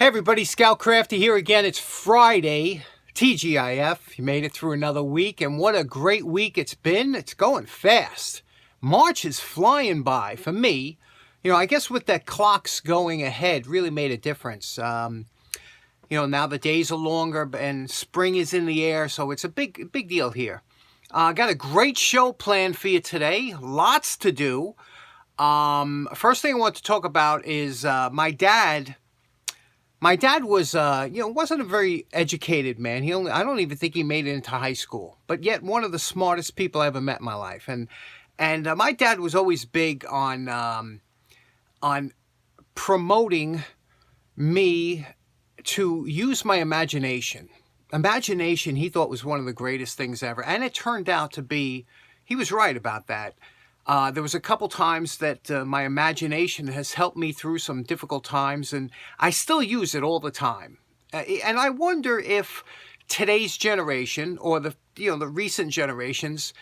Hey everybody, Scout Crafty here again. It's Friday, TGIF. You made it through another week, and what a great week it's been. It's going fast. March is flying by for me. You know, I guess with that clocks going ahead really made a difference. You know, now the days are longer and spring is in the air, so it's a big deal here. Got a great show planned for you today. Lots to do. First thing I want to talk about is my dad. My dad was, wasn't a very educated man. I don't even think he made it into high school, but yet one of the smartest people I ever met in my life. And my dad was always big on promoting me to use my imagination. Imagination, he thought, was one of the greatest things ever. And it turned out to be, he was right about that. There was a couple times that my imagination has helped me through some difficult times, and I still use it all the time. And I wonder if today's generation, or the recent generations,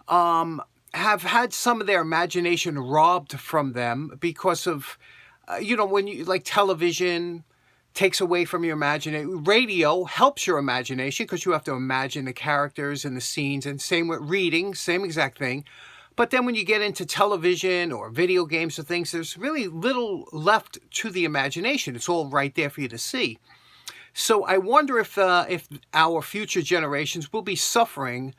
have had some of their imagination robbed from them because of, when you like television takes away from your imagination. Radio helps your imagination because you have to imagine the characters and the scenes, and same with reading, same exact thing. But then when you get into television or video games or things, there's really little left to the imagination. It's all right there for you to see. So I wonder if our future generations will be suffering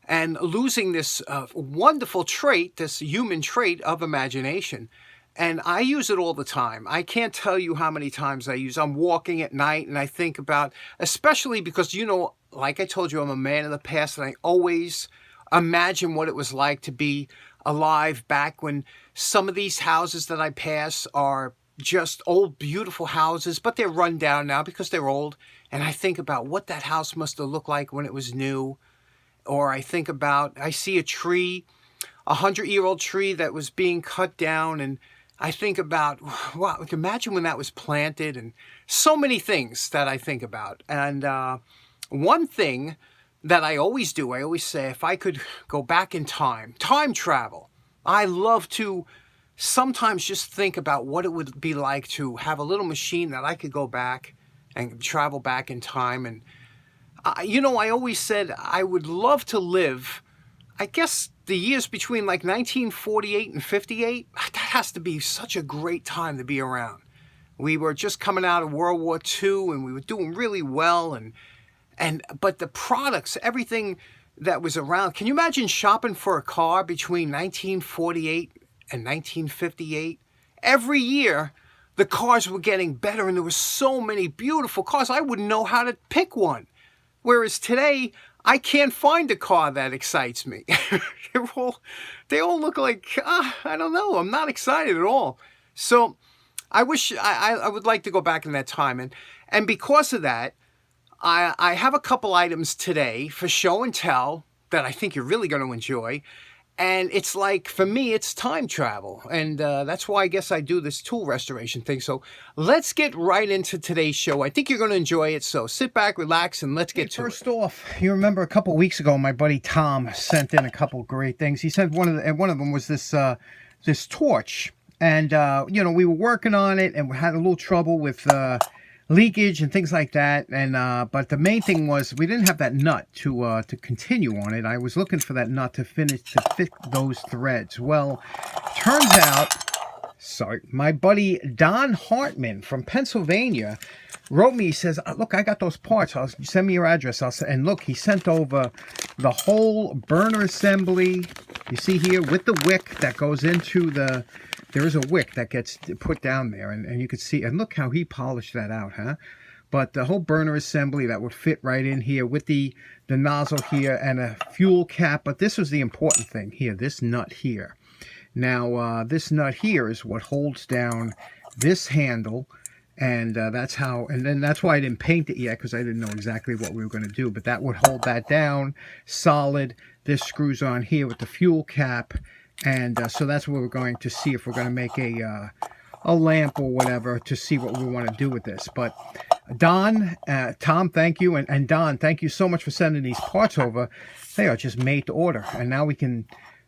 and losing this wonderful trait, this human trait of imagination. And I use it all the time. I can't tell you how many times I'm walking at night and I think about, especially because, like I told you, I'm a man of the past, and I always imagine what it was like to be alive back when some of these houses that I pass are just old, beautiful houses, but they're run down now because they're old. And I think about what that house must have looked like when it was new. Or I see a tree, 100-year-old tree that was being cut down, and I think about, wow, imagine when that was planted, and so many things that I think about. And one thing that I always do, I always say, if I could go back in time travel, I love to sometimes just think about what it would be like to have a little machine that I could go back and travel back in time. And, I always said I would love to live, I guess, the years between like 1948 and 58. That has to be such a great time to be around. We were just coming out of World War II, and we were doing really well, but the products, everything that was around. Can you imagine shopping for a car between 1948 and 1958? Every year, the cars were getting better, and there were so many beautiful cars. I wouldn't know how to pick one. Whereas today, I can't find a car that excites me. They all look like, I don't know. I'm not excited at all. So I wish I would like to go back in that time. And because of that, I have a couple items today for show and tell that I think you're really going to enjoy. And it's like, for me, it's time travel. And that's why I guess I do this tool restoration thing. So let's get right into today's show. I think you're going to enjoy it. So sit back, relax, and let's get to it. First off, you remember a couple weeks ago, my buddy Tom sent in a couple great things. He said one of them was this torch. And, we were working on it and we had a little trouble with leakage and things like that, and but the main thing was we didn't have that nut to continue on it. I was looking for that nut to fit those threads. Well, turns out, my buddy Don Hartman from Pennsylvania wrote me. He says, "Look, I got those parts. Send me your address." And look, he sent over the whole burner assembly. You see here with the wick that goes into the. There is a wick that gets put down there, and you can see, and look how he polished that out, huh? But the whole burner assembly that would fit right in here with the nozzle here and a fuel cap. But this was the important thing here, this nut here. Now, this nut here is what holds down this handle, and that's why I didn't paint it yet, because I didn't know exactly what we were going to do. But that would hold that down solid. This screws on here with the fuel cap. And so that's what we're going to see, if we're going to make a lamp or whatever, to see what we want to do with this. But Don, Tom, thank you. And Don, thank you so much for sending these parts over. They are just made to order. And now we can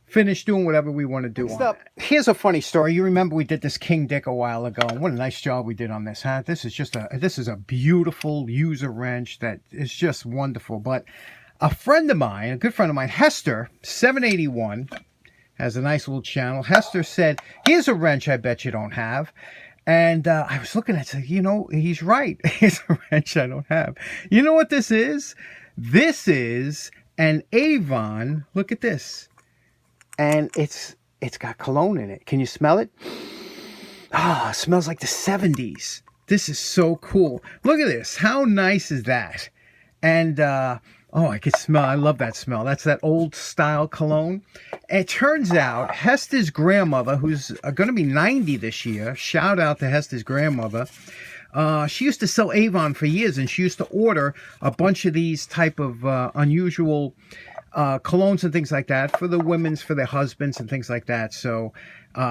finish doing whatever we want to do on it. Here's a funny story. You remember we did this King Dick a while ago. What a nice job we did on this, huh? This is a beautiful user wrench that is just wonderful. But a friend of mine, a good friend of mine, Hester, 781, has a nice little channel. Hester said, here's a wrench I bet you don't have. And I was looking at it, you know, he's right. Here's a wrench I don't have. You know what this is? This is an Avon. Look at this. And it's got cologne in it. Can you smell it? Ah, it smells like the 70s. This is so cool. Look at this. How nice is that? And oh, I can smell. I love that smell. That's that old style cologne. And it turns out Hester's grandmother, who's going to be 90 this year, shout out to Hester's grandmother, she used to sell Avon for years, and she used to order a bunch of these type of unusual colognes and things like that for the women's, for their husbands and things like that. So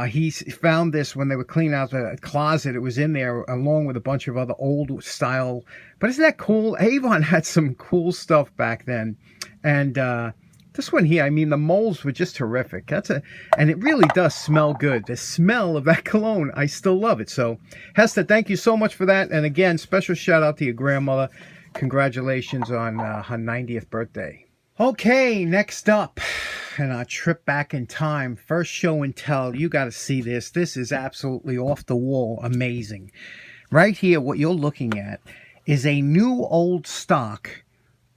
he found this when they were cleaning out the closet. It was in there along with a bunch of other old style. But isn't that cool? Avon had some cool stuff back then. And this one here, I mean, the molds were just terrific. And it really does smell good. The smell of that cologne, I still love it. So Hester, thank you so much for that. And again, special shout out to your grandmother. Congratulations on her 90th birthday. Okay, next up, and our trip back in time. First show and tell. You got to see this. This is absolutely off the wall, amazing. Right here, what you're looking at is a new old stock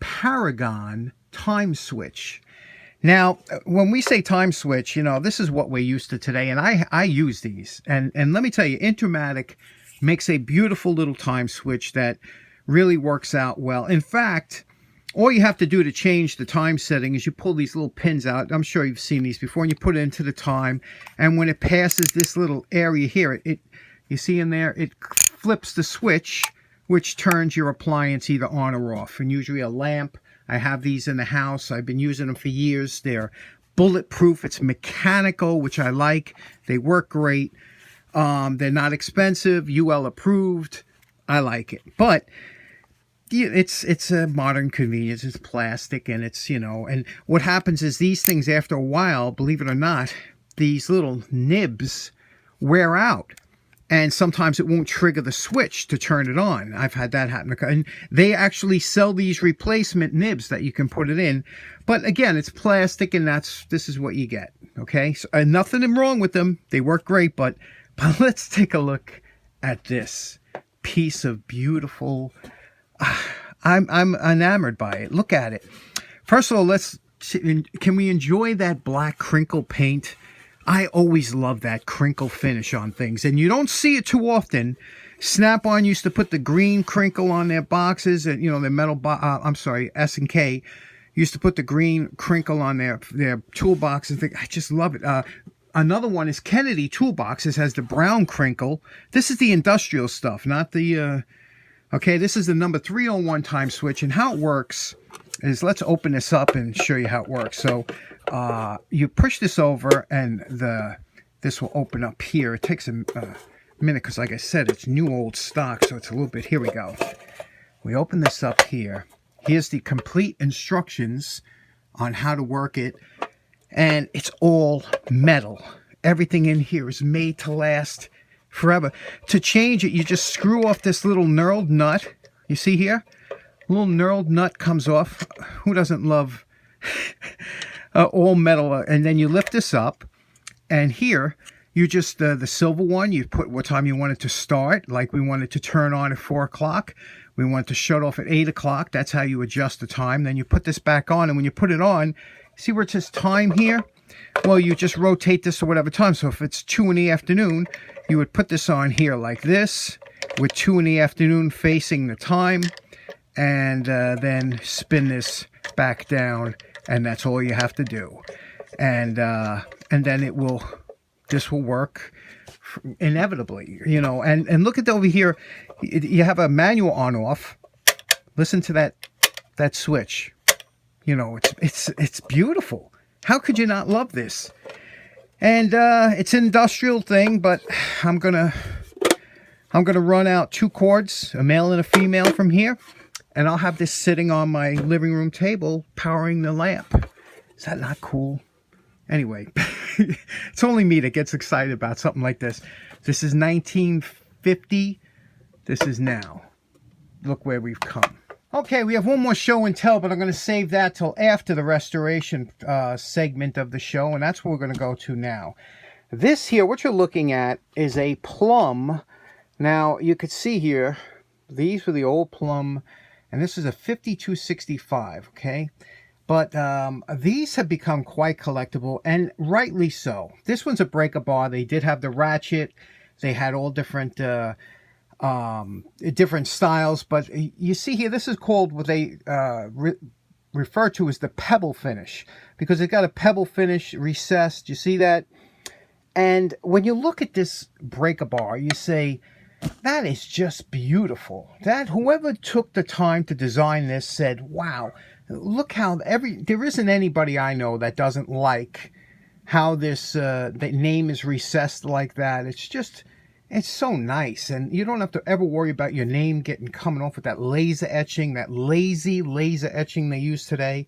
Paragon time switch. Now, when we say time switch, you know, this is what we're used to today, and I use these. And let me tell you, Intermatic makes a beautiful little time switch that really works out well. In fact, all you have to do to change the time setting is you pull these little pins out. I'm sure you've seen these before, and you put it into the time. And when it passes this little area here, you see in there, it flips the switch, which turns your appliance either on or off. And usually a lamp. I have these in the house. I've been using them for years. They're bulletproof. It's mechanical, which I like. They work great. They're not expensive. UL approved. I like it. But it's a modern convenience. It's plastic, and it's, you know, and what happens is these things, after a while, believe it or not, these little nibs wear out, and sometimes it won't trigger the switch to turn it on. I've had that happen, and they actually sell these replacement nibs that you can put it in. But again, it's plastic, and this is what you get. Okay, so nothing wrong with them. They work great, but let's take a look at this piece of beautiful. I'm enamored by it. Look at it. First of all, can we enjoy that black crinkle paint? I always love that crinkle finish on things, and you don't see it too often. Snap-on used to put the green crinkle on their boxes, and you know, their metal. S&K used to put the green crinkle on their toolboxes. I just love it. Another one is Kennedy Toolboxes has the brown crinkle. This is the industrial stuff, not the. Okay, this is the number 301 time switch, and how it works is, let's open this up and show you how it works. So you push this over, and this will open up here. It takes a minute because, like I said, it's new old stock, so it's a little bit. Here we go. We open this up here. Here's the complete instructions on how to work it, and it's all metal. Everything in here is made to last forever. To change it, you just screw off this little knurled nut. You see here? A little knurled nut comes off. Who doesn't love all metal? And then you lift this up, and here you just the silver one, you put what time you want it to start. Like we want it to turn on at 4 o'clock. We want it to shut off at 8 o'clock. That's how you adjust the time. Then you put this back on, and when you put it on, see where it says time here? Well, you just rotate this to whatever time. So if it's 2 in the afternoon, you would put this on here like this, with 2 in the afternoon facing the time, and then spin this back down, and that's all you have to do. And then this will work inevitably, you know. And look at over here, you have a manual on-off. Listen to that switch. You know, it's beautiful. How could you not love this? And it's an industrial thing, but I'm gonna run out 2 cords, a male and a female, from here, and I'll have this sitting on my living room table, powering the lamp. Is that not cool? Anyway, it's only me that gets excited about something like this. This is 1950. This is now. Look where we've come. Okay, we have one more show and tell, but I'm going to save that till after the restoration segment of the show, and that's what we're going to go to now. This here, what you're looking at, is a Plomb. Now, you could see here, these were the old Plomb, and this is a 5265, okay? But these have become quite collectible, and rightly so. This one's a breaker bar. They did have the ratchet. They had all different different styles, but you see here, this is called what they refer to as the pebble finish, because it got a pebble finish recessed. You see that? And when you look at this breaker bar, you say, that is just beautiful. That whoever took the time to design this said, wow, look how there isn't anybody I know that doesn't like how this the name is recessed like that. It's so nice, and you don't have to ever worry about your name coming off with that laser etching, that lazy laser etching they use today.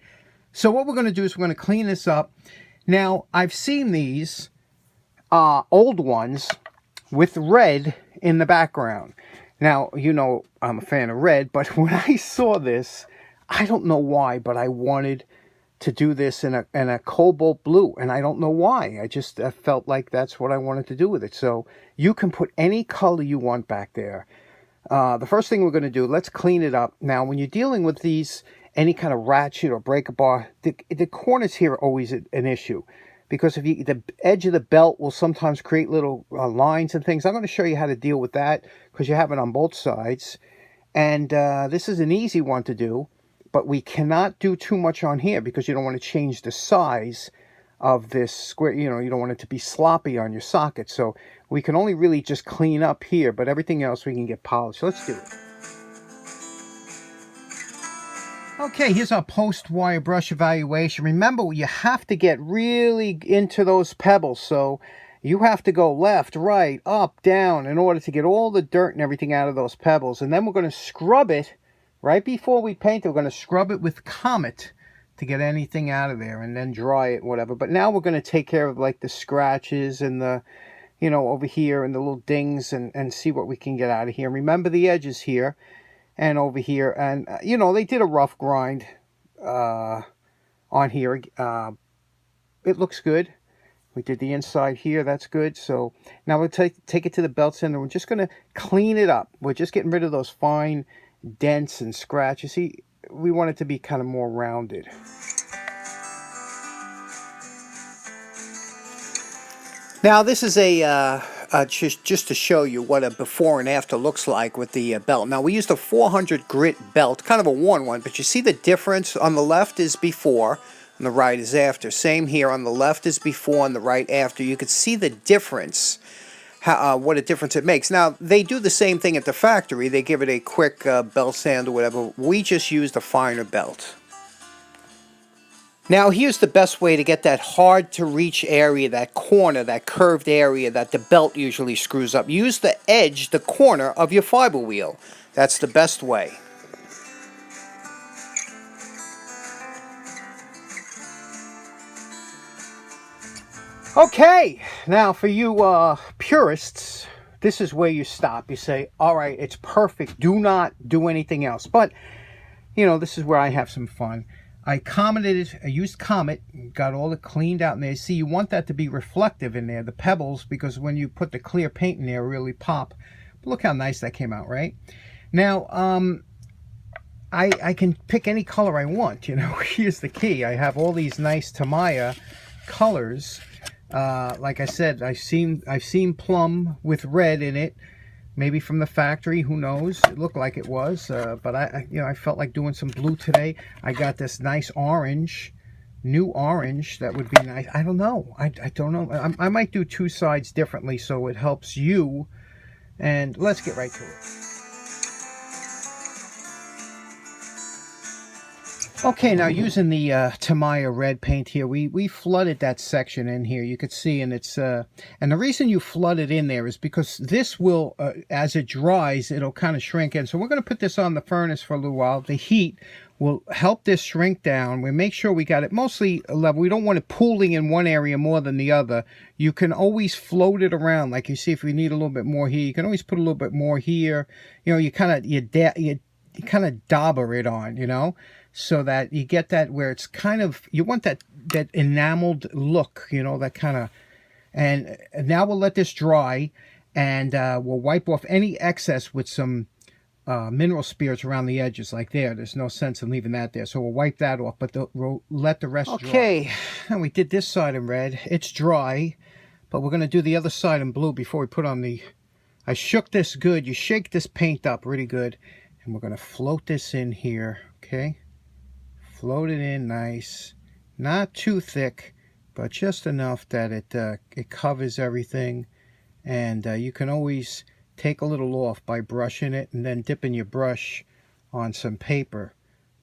So what we're going to do is we're going to clean this up. Now, I've seen these old ones with red in the background. Now, you know I'm a fan of red, but when I saw this, I don't know why, but I wanted to do this in a cobalt blue, and I don't know why. I felt like that's what I wanted to do with it. So you can put any color you want back there. The first thing we're going to do, let's clean it up. Now, when you're dealing with these, any kind of ratchet or breaker bar, the corners here are always an issue, because the edge of the belt will sometimes create little lines and things. I'm going to show you how to deal with that, because you have it on both sides. And this is an easy one to do. But we cannot do too much on here, because you don't want to change the size of this square. You know, you don't want it to be sloppy on your socket. So we can only really just clean up here, but everything else we can get polished. So let's do it. Okay, here's our post-wire brush evaluation. Remember, you have to get really into those pebbles. So you have to go left, right, up, down in order to get all the dirt and everything out of those pebbles. And then we're going to scrub it. Right before we paint it, we're going to scrub it with Comet to get anything out of there, and then dry it, whatever. But now we're going to take care of like the scratches and the, you know, over here and the little dings, and see what we can get out of here. Remember the edges here and over here. And, you know, they did a rough grind on here. It looks good. We did the inside here. That's good. So now we'll take it to the belt center. We're just going to clean it up. We're just getting rid of those fine dents and scratches. See, we want it to be kind of more rounded. Now this is just to show you what a before and after looks like with the belt. Now we used a 400 grit belt, kind of a worn one, but you see the difference. On the left is before, on the right is after. Same here, on the left is before, on the right after. You could see the difference. What a difference it makes. Now, they do the same thing at the factory. They give it a quick belt sand or whatever. We just used a finer belt. Now, here's the best way to get that hard-to-reach area, that corner, that curved area that the belt usually screws up. Use the edge, the corner of your fiber wheel. That's the best way. Okay, now for you purists, this is where you stop. You say, all right, it's perfect. Do not do anything else. But, you know, this is where I have some fun. I used Comet, got all it cleaned out in there. See, you want that to be reflective in there, the pebbles, because when you put the clear paint in there, really pop. But look how nice that came out, right? Now, I can pick any color I want, you know. Here's the key. I have all these nice Tamiya colors. Like I said, I've seen plum with red in it, maybe from the factory. Who knows? It looked like it was, but I felt like doing some blue today. I got this nice orange, new orange that would be nice. I don't know. I don't know. I might do two sides differently so it helps you. And let's get right to it. Okay, now using the Tamiya red paint here, we flooded that section in here. You could see, and it's and the reason you flood it in there is because this will, as it dries, it'll kind of shrink in. So we're going to put this on the furnace for a little while. The heat will help this shrink down. We make sure we got it mostly level. We don't want it pooling in one area more than the other. You can always float it around, like you see. If we need a little bit more here, you can always put a little bit more here. You know, you kind of dauber it on, you know, so that you get that where it's kind of, you want that enameled look, you know, that kind of. And now we'll let this dry, and we'll wipe off any excess with some mineral spirits around the edges, like there. There's no sense in leaving that there, so we'll wipe that off, but we'll let the rest dry. Okay, and we did this side in red. It's dry, but we're going to do the other side in blue before we put on the. I shook this good. You shake this paint up really good, and we're going to float this in here. Okay, float it in nice, not too thick, but just enough that it covers everything. And you can always take a little off by brushing it and then dipping your brush on some paper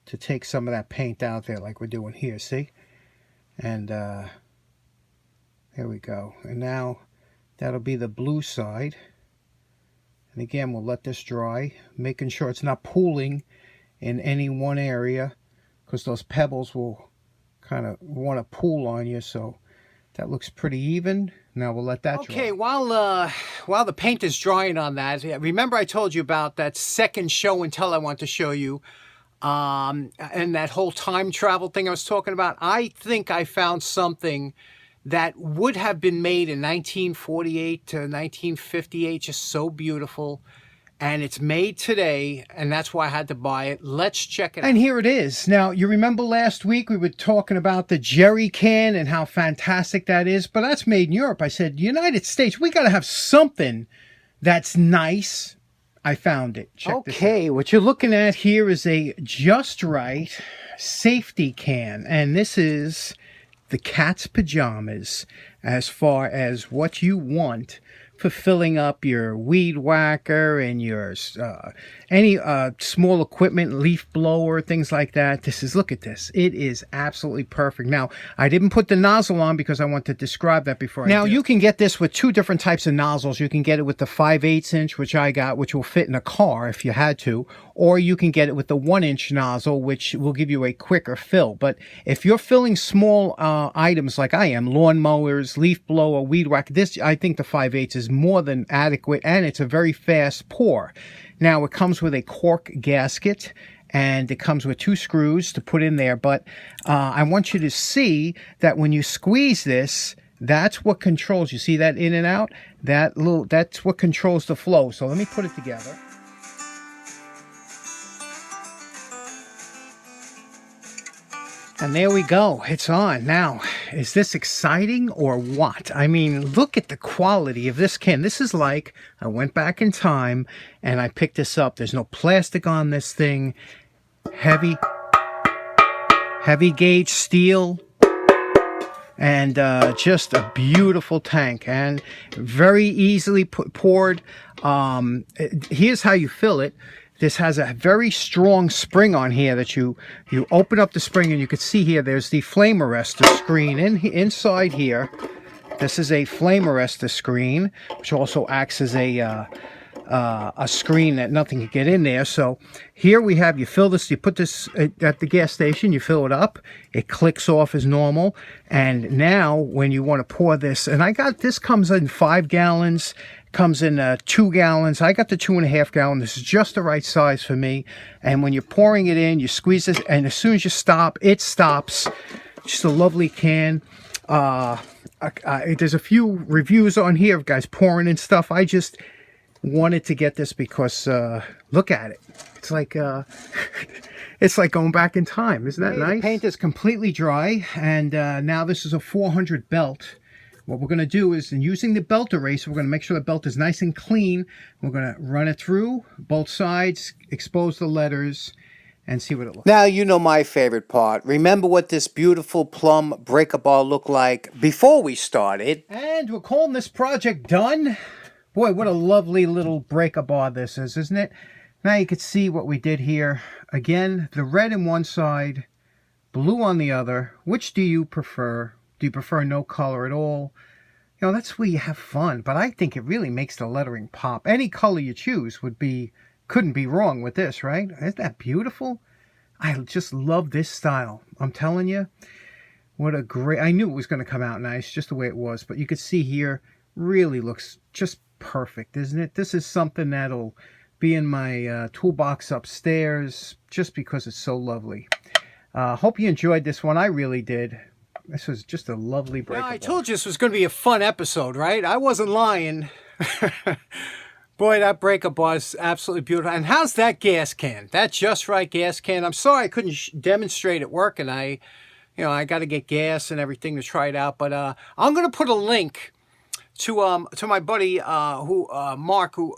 to take some of that paint out there, like we're doing here, see? And there we go. And now that'll be the blue side. And again, we'll let this dry, making sure it's not pooling in any one area, because those pebbles will kind of want to pool on you. So that looks pretty even. Now we'll let that dry. Okay, while the paint is drying on that, remember I told you about that second show and tell I want to show you, and that whole time travel thing I was talking about. I think I found something that would have been made in 1948 to 1958, just so beautiful. And it's made today, and that's why I had to buy it. Let's check it out. And here it is. Now, you remember last week we were talking about the jerry can and how fantastic that is, but that's made in Europe. I said, United States, we got to have something that's nice. I found it. Check this out. Okay, what you're looking at here is a Justrite safety can, and this is the cat's pajamas as far as what you want for filling up your weed whacker and your any small equipment, leaf blower, things like that. This is, look at this. It is absolutely perfect. Now, I didn't put the nozzle on because I want to describe that before I do. Now, you can get this with two different types of nozzles. You can get it with the 5/8 inch, which I got, which will fit in a car if you had to, or you can get it with the 1-inch nozzle, which will give you a quicker fill. But if you're filling small items like I am, lawn mowers, leaf blower, weed whacker, this, I think the 5/8 is more than adequate, and it's a very fast pour. Now, it comes with a cork gasket, and it comes with 2 screws to put in there, but I want you to see that when you squeeze this, that's what controls, you see that in and out? That's what controls the flow. So let me put it together. And there we go. It's on. Now, is this exciting or what? I mean, look at the quality of this can. This is like, I went back in time and I picked this up. There's no plastic on this thing. Heavy gauge steel. And just a beautiful tank. And very easily poured. Here's how you fill it. This has a very strong spring on here that you open up the spring, and you can see here there's the flame arrestor screen inside here. This is a flame arrestor screen, which also acts as a screen that nothing can get in there. So here we have, you fill this, you put this at the gas station, you fill it up, it clicks off as normal. And now when you want to pour this, and this comes in 5 gallons, comes in 2 gallons. I got the 2.5 gallon. This is just the right size for me. And when you're pouring it in, you squeeze this, and as soon as you stop, it stops. Just a lovely can. There's a few reviews on here of guys pouring and stuff. I just wanted to get this because look at it. It's like it's like going back in time. Isn't that nice? The paint is completely dry, and now this is a 400 belt. What we're going to do is, in using the belt eraser, we're going to make sure the belt is nice and clean. We're going to run it through both sides, expose the letters, and see what it looks like. Now, you know my favorite part. Remember what this beautiful Plomb breaker bar looked like before we started. And we're calling this project done. Boy, what a lovely little breaker bar this is, isn't it? Now you can see what we did here. Again, the red in one side, blue on the other. Which do you prefer? Do you prefer no color at all? You know, that's where you have fun, but I think it really makes the lettering pop. Any color you choose couldn't be wrong with this, right? Isn't that beautiful? I just love this style. I'm telling you, what a great, I knew it was going to come out nice, just the way it was, but you could see here, really looks just perfect, isn't it? This is something that'll be in my toolbox upstairs, just because it's so lovely. Hope you enjoyed this one. I really did. This was just a lovely break. I told you this was going to be a fun episode, right? I wasn't lying. Boy, that breakup was absolutely beautiful. And how's that gas can? That Justrite gas can. I'm sorry I couldn't demonstrate at work, and I got to get gas and everything to try it out. But I'm going to put a link to my buddy Mark, who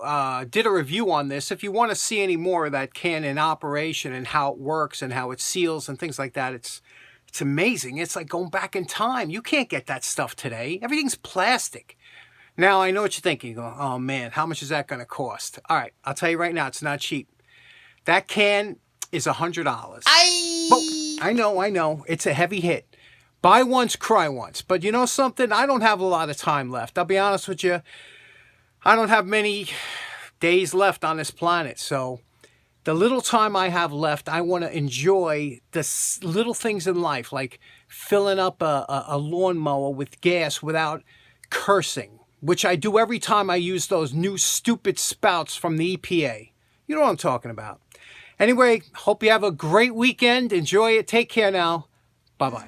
did a review on this. If you want to see any more of that can in operation and how it works and how it seals and things like that, it's amazing. It's like going back in time. You can't get that stuff today. Everything's plastic. Now, I know what you're thinking. You go, oh, man, how much is that going to cost? All right, I'll tell you right now, it's not cheap. That can is $100. I know. It's a heavy hit. Buy once, cry once. But you know something? I don't have a lot of time left. I'll be honest with you. I don't have many days left on this planet. So the little time I have left, I want to enjoy the little things in life, like filling up a lawnmower with gas without cursing, which I do every time I use those new stupid spouts from the EPA. You know what I'm talking about. Anyway, hope you have a great weekend. Enjoy it. Take care now. Bye-bye.